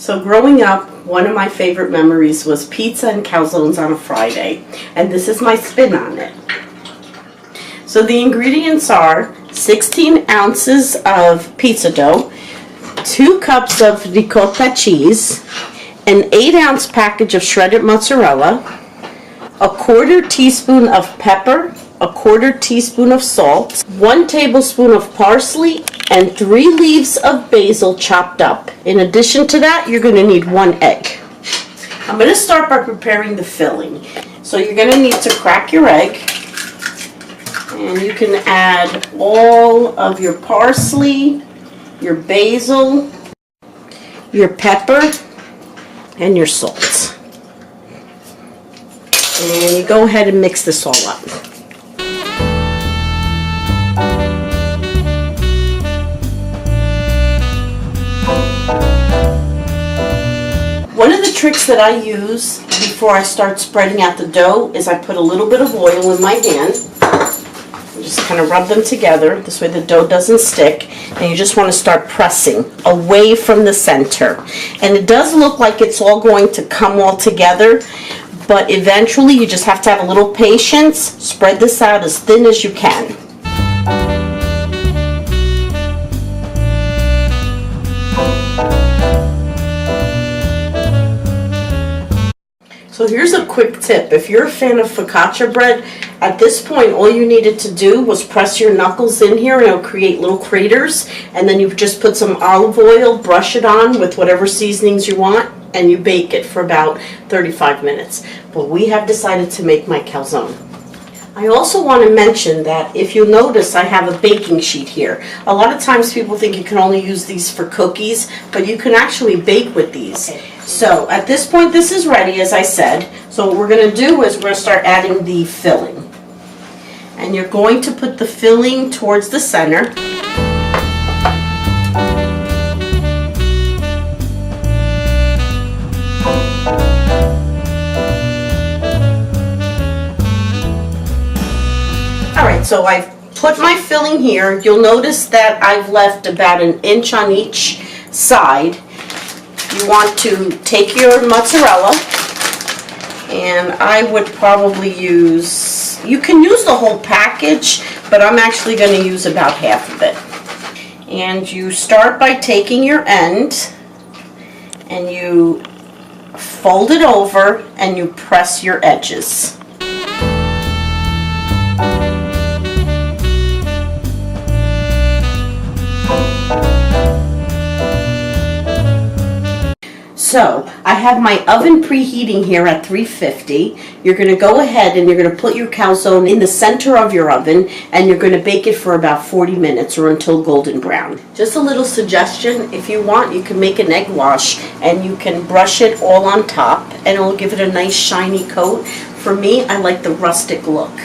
So growing up, one of my favorite memories was pizza and calzones on a Friday, and this is my spin on it. So the ingredients are 16 ounces of pizza dough, 2 cups of ricotta cheese, an 8-ounce package of shredded mozzarella, a 1/4 teaspoon of pepper, a 1/4 teaspoon of salt, 1 tablespoon of parsley, and 3 leaves of basil chopped up. In addition to that, you're going to need 1 egg. I'm going to start by preparing the filling. So you're going to need to crack your egg, and you can add all of your parsley, your basil, your pepper, and your salt. And you go ahead and mix this all up. One of the tricks that I use before I start spreading out the dough is I put a little bit of oil in my hand. Just kind of rub them together. This way the dough doesn't stick. And you just want to start pressing away from the center. And it does look like it's all going to come all together, but eventually you just have to have a little patience. Spread this out as thin as you can. So here's a quick tip. If you're a fan of focaccia bread, at this point all you needed to do was press your knuckles in here and it'll create little craters, and then you just put some olive oil, brush it on with whatever seasonings you want, and you bake it for about 35 minutes. But we have decided to make my calzone. I also want to mention that if you notice, I have a baking sheet here. A lot of times people think you can only use these for cookies, but you can actually bake with these. So at this point this is ready, as I said. So what we're going to do is we're going to start adding the filling. And you're going to put the filling towards the center. Alright, so I've put my filling here. You'll notice that I've left about 1 inch on each side. You want to take your mozzarella, and I would probably use, you can use the whole package, but I'm actually going to use about half of it. And you start by taking your end and you fold it over and you press your edges. So I have my oven preheating here at 350. You're going to go ahead and you're going to put your calzone in the center of your oven, and you're going to bake it for about 40 minutes or until golden brown. Just a little suggestion, if you want, you can make an egg wash and you can brush it all on top and it'll give it a nice shiny coat. For me, I like the rustic look.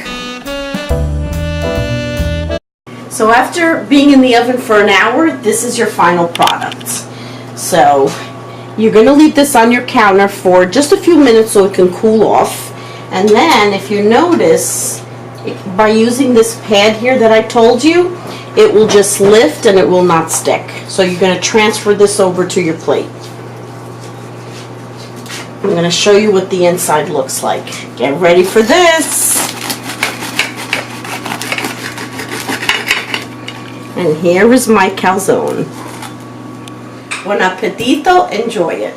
So after being in the oven for an hour, this is your final product. So you're going to leave this on your counter for just a few minutes so it can cool off. And then if you notice, by using this pad here that I told you, it will just lift and it will not stick. So you're going to transfer this over to your plate. I'm going to show you what the inside looks like. Get ready for this. And here is my calzone. Buon appetito, enjoy it.